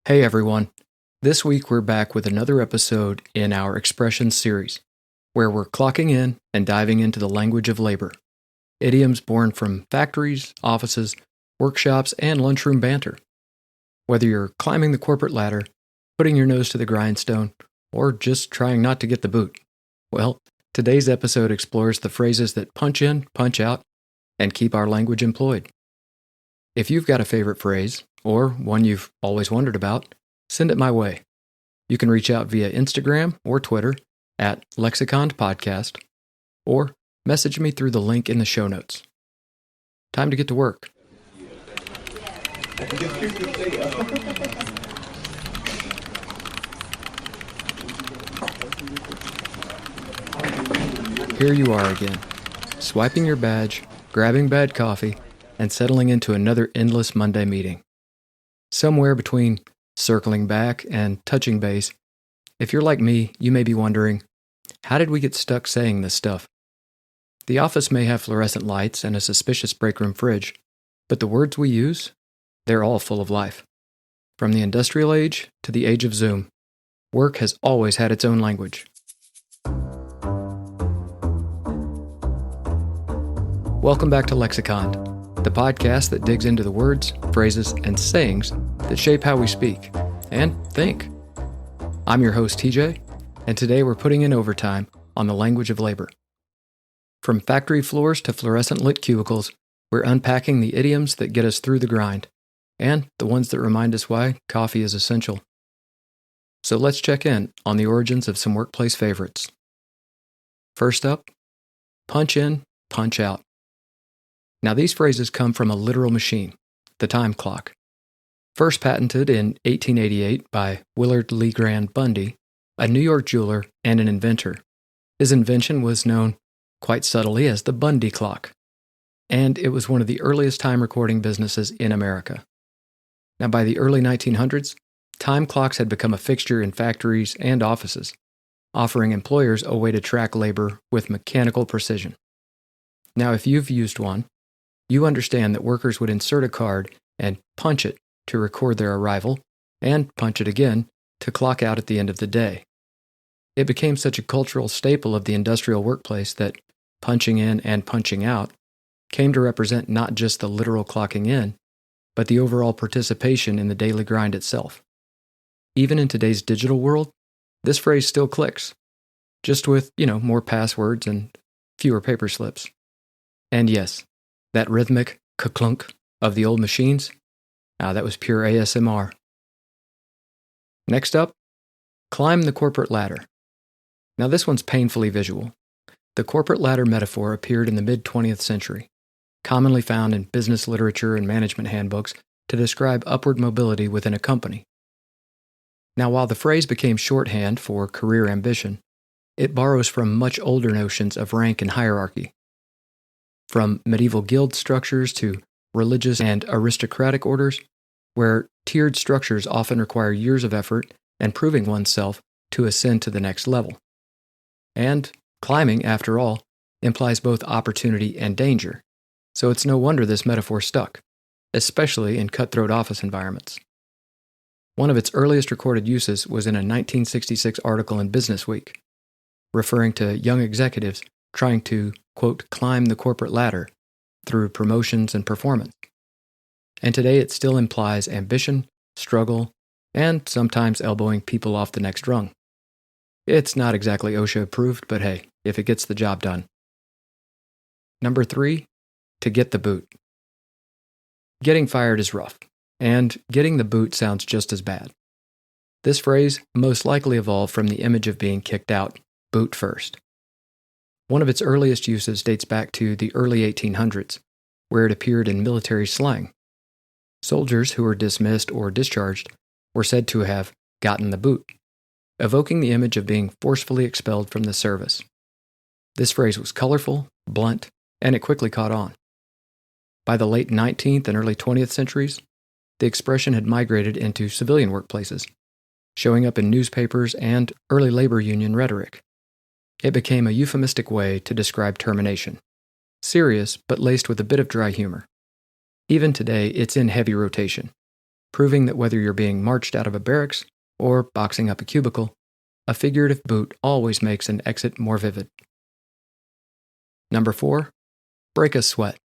Hey everyone. This week we're back with another episode in our Expressions series, where we're clocking in and diving into the language of labor. Idioms born from factories, offices, workshops, and lunchroom banter. Whether you're climbing the corporate ladder, putting your nose to the grindstone, or just trying not to get the boot, well, today's episode explores the phrases that punch in, punch out, and keep our language employed. If you've got a favorite phrase, or one you've always wondered about, send it my way. You can reach out via Instagram or Twitter at Lexiconned Podcast, or message me through the link in the show notes. Time to get to work. Here you are again, swiping your badge, grabbing bad coffee, and settling into another endless Monday meeting. Somewhere between circling back and touching base, if you're like me, you may be wondering, how did we get stuck saying this stuff? The office may have fluorescent lights and a suspicious break room fridge, but the words we use, they're all full of life. From the industrial age to the age of Zoom, work has always had its own language. Welcome back to Lexiconned, the podcast that digs into the words, phrases, and sayings that shape how we speak and think. I'm your host, TJ, and today we're putting in overtime on the language of labor. From factory floors to fluorescent-lit cubicles, we're unpacking the idioms that get us through the grind, and the ones that remind us why coffee is essential. So let's check in on the origins of some workplace favorites. First up, punch in, punch out. Now these phrases come from a literal machine, the time clock. First patented in 1888 by Willard Legrand Bundy, a New York jeweler and an inventor. His invention was known quite subtly as the Bundy clock, and it was one of the earliest time recording businesses in America. Now by the early 1900s, time clocks had become a fixture in factories and offices, offering employers a way to track labor with mechanical precision. Now if you've used one, you understand that workers would insert a card and punch it to record their arrival, and punch it again to clock out at the end of the day. It became such a cultural staple of the industrial workplace that punching in and punching out came to represent not just the literal clocking in, but the overall participation in the daily grind itself. Even in today's digital world, this phrase still clicks, just with, more passwords and fewer paper slips. And yes, that rhythmic ka-clunk of the old machines, that was pure ASMR. Next up, climb the corporate ladder. Now this one's painfully visual. The corporate ladder metaphor appeared in the mid-20th century, commonly found in business literature and management handbooks to describe upward mobility within a company. Now while the phrase became shorthand for career ambition, it borrows from much older notions of rank and hierarchy. From medieval guild structures to religious and aristocratic orders, where tiered structures often require years of effort and proving oneself to ascend to the next level. And climbing, after all, implies both opportunity and danger, so it's no wonder this metaphor stuck, especially in cutthroat office environments. One of its earliest recorded uses was in a 1966 article in Business Week, referring to young executives trying to, quote, climb the corporate ladder through promotions and performance. And today it still implies ambition, struggle, and sometimes elbowing people off the next rung. It's not exactly OSHA approved, but hey, if it gets the job done. Number 3, to get the boot. Getting fired is rough, and getting the boot sounds just as bad. This phrase most likely evolved from the image of being kicked out, boot first. One of its earliest uses dates back to the early 1800s, where it appeared in military slang. Soldiers who were dismissed or discharged were said to have gotten the boot, evoking the image of being forcefully expelled from the service. This phrase was colorful, blunt, and it quickly caught on. By the late 19th and early 20th centuries, the expression had migrated into civilian workplaces, showing up in newspapers and early labor union rhetoric. It became a euphemistic way to describe termination, serious but laced with a bit of dry humor. Even today, it's in heavy rotation, proving that whether you're being marched out of a barracks or boxing up a cubicle, a figurative boot always makes an exit more vivid. Number 4, break a sweat.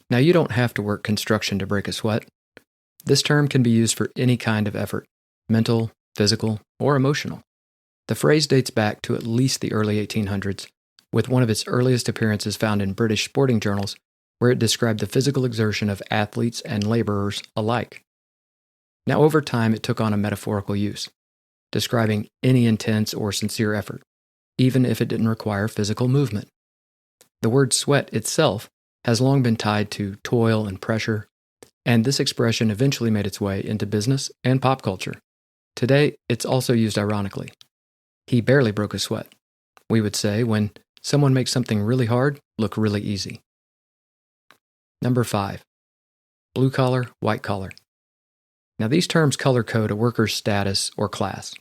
Now, you don't have to work construction to break a sweat. This term can be used for any kind of effort, mental, physical, or emotional. The phrase dates back to at least the early 1800s, with one of its earliest appearances found in British sporting journals, where it described the physical exertion of athletes and laborers alike. Now, over time, it took on a metaphorical use, describing any intense or sincere effort, even if it didn't require physical movement. The word sweat itself has long been tied to toil and pressure, and this expression eventually made its way into business and pop culture. Today, it's also used ironically. He barely broke a sweat, we would say when someone makes something really hard look really easy. Number 5, blue collar, white collar. Now, these terms color code a worker's status or class.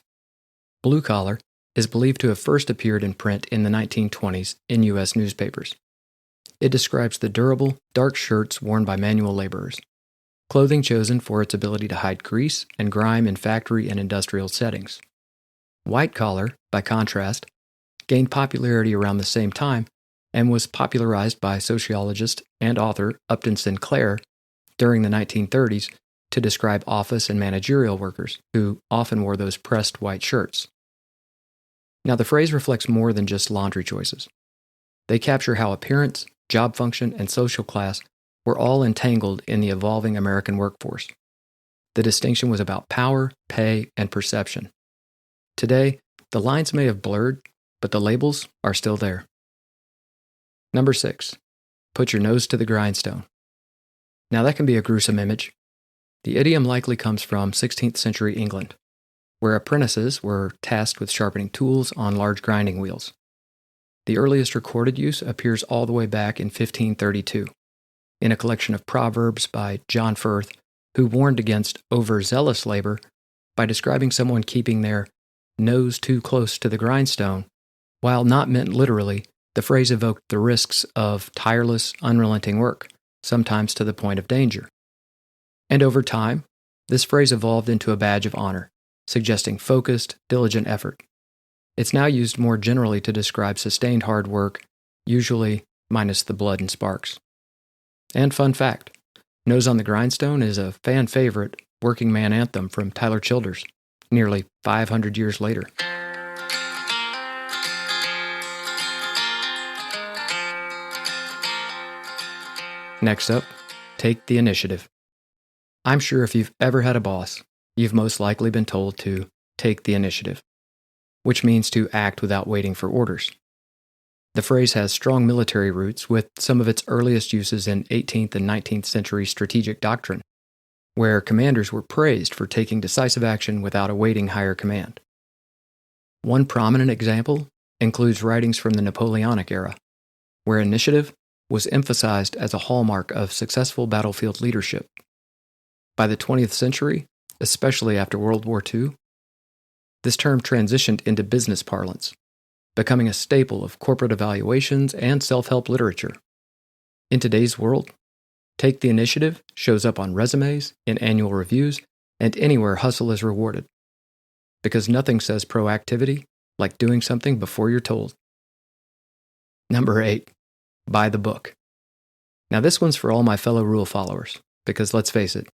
Blue collar is believed to have first appeared in print in the 1920s in U.S. newspapers. It describes the durable, dark shirts worn by manual laborers, clothing chosen for its ability to hide grease and grime in factory and industrial settings. White collar, by contrast, gained popularity around the same time and was popularized by sociologist and author Upton Sinclair during the 1930s to describe office and managerial workers who often wore those pressed white shirts. Now, the phrase reflects more than just laundry choices. They capture how appearance, job function, and social class were all entangled in the evolving American workforce. The distinction was about power, pay, and perception. Today, the lines may have blurred, but the labels are still there. Number 6, put your nose to the grindstone. Now, that can be a gruesome image. The idiom likely comes from 16th century England, where apprentices were tasked with sharpening tools on large grinding wheels. The earliest recorded use appears all the way back in 1532, in a collection of proverbs by John Forsyth, who warned against overzealous labor by describing someone keeping their nose too close to the grindstone. While not meant literally, the phrase evoked the risks of tireless, unrelenting work, sometimes to the point of danger. And over time, this phrase evolved into a badge of honor, suggesting focused, diligent effort. It's now used more generally to describe sustained hard work, usually minus the blood and sparks. And fun fact, Nose on the Grindstone is a fan favorite working man anthem from Tyler Childers, nearly 500 years later. Next up, take the initiative. I'm sure if you've ever had a boss, you've most likely been told to take the initiative, which means to act without waiting for orders. The phrase has strong military roots, with some of its earliest uses in 18th and 19th century strategic doctrine, where commanders were praised for taking decisive action without awaiting higher command. One prominent example includes writings from the Napoleonic era, where initiative was emphasized as a hallmark of successful battlefield leadership. By the 20th century, especially after World War II, this term transitioned into business parlance, becoming a staple of corporate evaluations and self-help literature. In today's world, take the initiative shows up on resumes, in annual reviews, and anywhere hustle is rewarded. Because nothing says proactivity like doing something before you're told. Number 8, by the book. Now, this one's for all my fellow rule followers, because let's face it,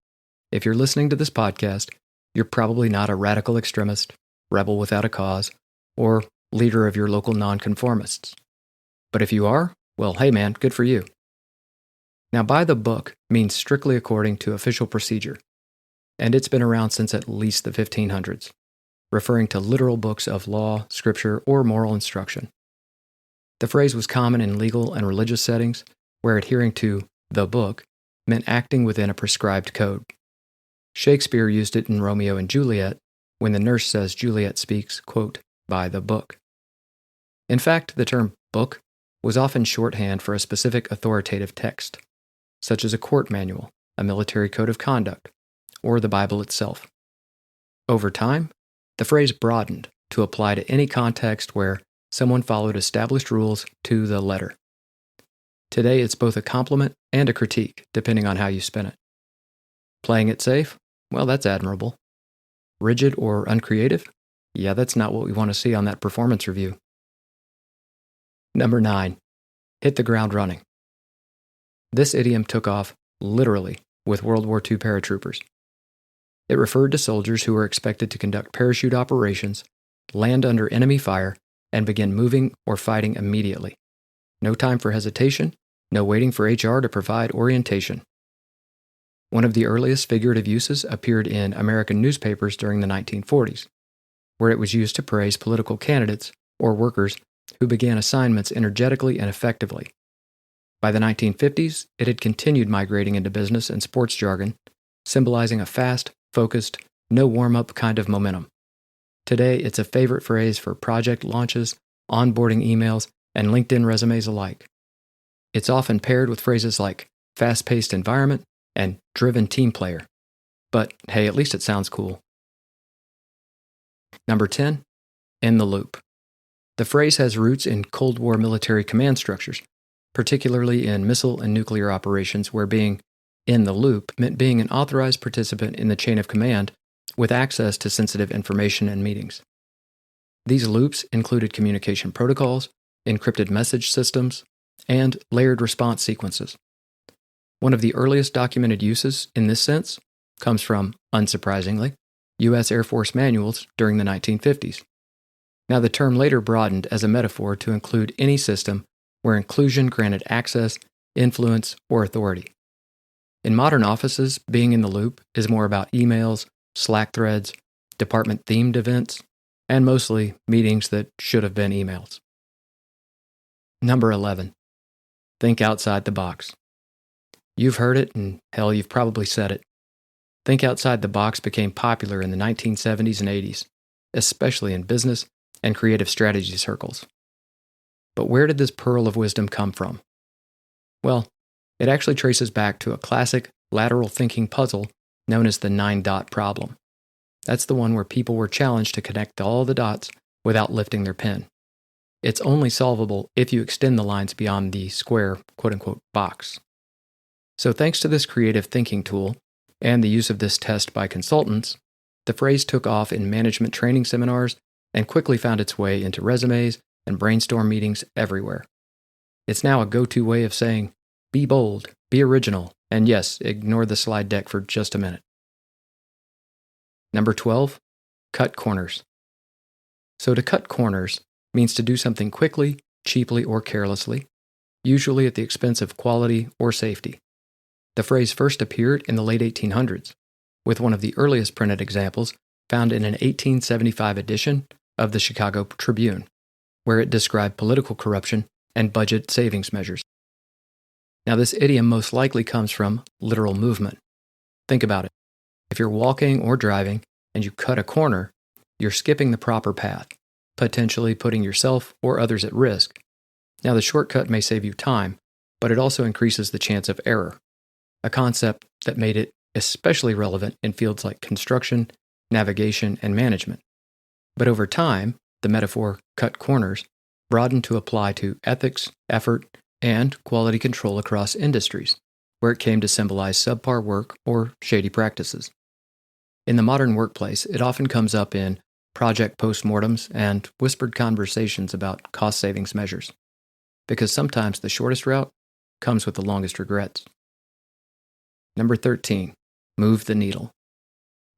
if you're listening to this podcast, you're probably not a radical extremist, rebel without a cause, or leader of your local nonconformists. But if you are, well, hey man, good for you. Now, by the book means strictly according to official procedure, and it's been around since at least the 1500s, referring to literal books of law, scripture, or moral instruction. The phrase was common in legal and religious settings, where adhering to the book meant acting within a prescribed code. Shakespeare used it in Romeo and Juliet when the nurse says Juliet speaks, quote, by the book. In fact, the term book was often shorthand for a specific authoritative text, such as a court manual, a military code of conduct, or the Bible itself. Over time, the phrase broadened to apply to any context where someone followed established rules to the letter. Today, it's both a compliment and a critique, depending on how you spin it. Playing it safe Well, that's admirable. Rigid or uncreative? Yeah, that's not what we want to see on that performance review. Number 9. Hit the ground running. This idiom took off literally with World War II paratroopers. It referred to soldiers who were expected to conduct parachute operations, land under enemy fire, and begin moving or fighting immediately. No time for hesitation, no waiting for HR to provide orientation. One of the earliest figurative uses appeared in American newspapers during the 1940s, where it was used to praise political candidates or workers who began assignments energetically and effectively. By the 1950s, it had continued migrating into business and sports jargon, symbolizing a fast, focused, no warm-up kind of momentum. Today, it's a favorite phrase for project launches, onboarding emails, and LinkedIn resumes alike. It's often paired with phrases like fast-paced environment and driven team player. But hey, at least it sounds cool. Number 10, in the loop. The phrase has roots in Cold War military command structures, particularly in missile and nuclear operations where being in the loop meant being an authorized participant in the chain of command with access to sensitive information and meetings. These loops included communication protocols, encrypted message systems, and layered response sequences. One of the earliest documented uses in this sense comes from, unsurprisingly, U.S. Air Force manuals during the 1950s. Now, the term later broadened as a metaphor to include any system where inclusion granted access, influence, or authority. In modern offices, being in the loop is more about emails, Slack threads, department-themed events, and mostly meetings that should have been emails. Number 11. Think outside the box. You've heard it, and hell, you've probably said it. Think outside the box became popular in the 1970s and 80s, especially in business and creative strategy circles. But where did this pearl of wisdom come from? Well, it actually traces back to a classic lateral thinking puzzle known as the 9-dot problem. That's the one where people were challenged to connect all the dots without lifting their pen. It's only solvable if you extend the lines beyond the square, quote-unquote, box. So thanks to this creative thinking tool and the use of this test by consultants, the phrase took off in management training seminars and quickly found its way into resumes and brainstorm meetings everywhere. It's now a go-to way of saying, be bold, be original, and yes, ignore the slide deck for just a minute. Number 12, cut corners. So to cut corners means to do something quickly, cheaply, or carelessly, usually at the expense of quality or safety. The phrase first appeared in the late 1800s, with one of the earliest printed examples found in an 1875 edition of the Chicago Tribune, where it described political corruption and budget savings measures. Now, this idiom most likely comes from literal movement. Think about it. If you're walking or driving and you cut a corner, you're skipping the proper path, potentially putting yourself or others at risk. Now, the shortcut may save you time, but it also increases the chance of error, a concept that made it especially relevant in fields like construction, navigation, and management. But over time, the metaphor cut corners broadened to apply to ethics, effort, and quality control across industries, where it came to symbolize subpar work or shady practices. In the modern workplace, it often comes up in project postmortems and whispered conversations about cost savings measures, because sometimes the shortest route comes with the longest regrets. Number 13, move the needle.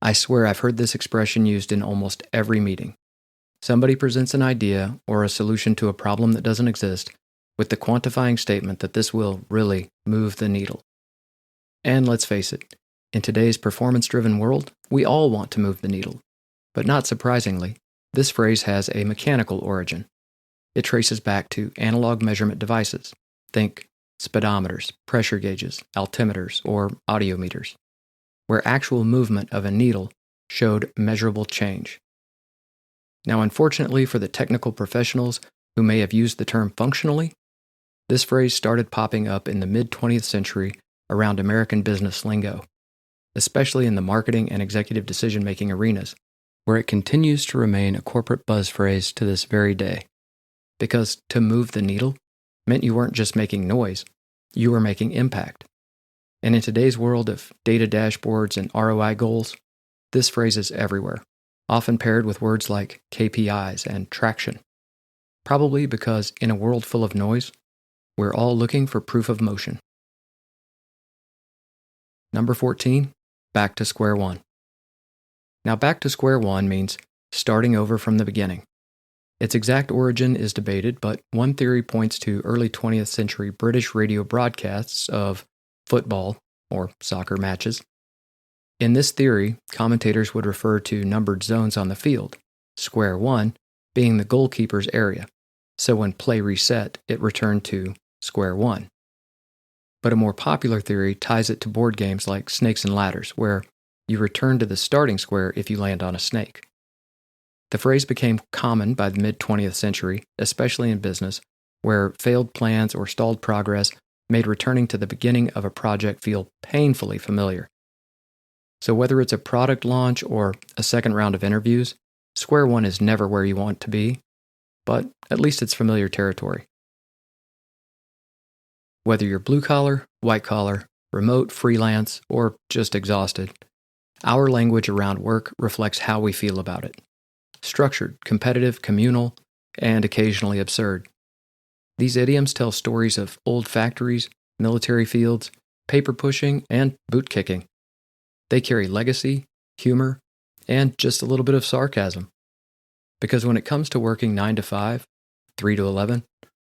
I swear I've heard this expression used in almost every meeting. Somebody presents an idea or a solution to a problem that doesn't exist with the quantifying statement that this will really move the needle. And let's face it, in today's performance-driven world, we all want to move the needle. But not surprisingly, this phrase has a mechanical origin. It traces back to analog measurement devices. Think speedometers, pressure gauges, altimeters, or audiometers, where actual movement of a needle showed measurable change. Now, unfortunately for the technical professionals who may have used the term functionally, this phrase started popping up in the mid-20th century around American business lingo, especially in the marketing and executive decision-making arenas, where it continues to remain a corporate buzz phrase to this very day. Because to move the needle meant you weren't just making noise, you were making impact. And in today's world of data dashboards and ROI goals, this phrase is everywhere, often paired with words like KPIs and traction. Probably because in a world full of noise, we're all looking for proof of motion. Number 14, back to square one. Now, back to square one means starting over from the beginning. Its exact origin is debated, but one theory points to early 20th century British radio broadcasts of football or soccer matches. In this theory, commentators would refer to numbered zones on the field, square one being the goalkeeper's area, so when play reset, it returned to square one. But a more popular theory ties it to board games like Snakes and Ladders, where you return to the starting square if you land on a snake. The phrase became common by the mid-20th century, especially in business, where failed plans or stalled progress made returning to the beginning of a project feel painfully familiar. So whether it's a product launch or a second round of interviews, square one is never where you want to be, but at least it's familiar territory. Whether you're blue-collar, white-collar, remote, freelance, or just exhausted, our language around work reflects how we feel about it. Structured, competitive, communal, and occasionally absurd. These idioms tell stories of old factories, military fields, paper pushing, and boot kicking. They carry legacy, humor, and just a little bit of sarcasm. Because when it comes to working 9 to 5, 3 to 11,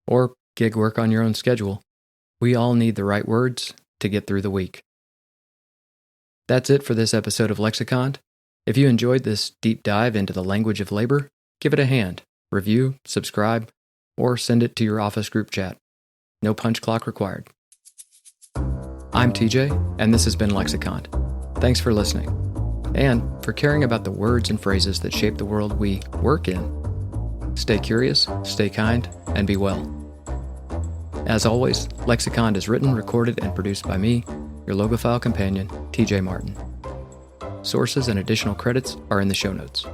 or gig work on your own schedule, we all need the right words to get through the week. That's it for this episode of Lexiconned. If you enjoyed this deep dive into the language of labor, give it a hand, review, subscribe, or send it to your office group chat. No punch clock required. I'm TJ, and this has been Lexiconned. Thanks for listening, and for caring about the words and phrases that shape the world we work in. Stay curious, stay kind, and be well. As always, Lexiconned is written, recorded, and produced by me, your Logophile companion, TJ Martin. Sources and additional credits are in the show notes.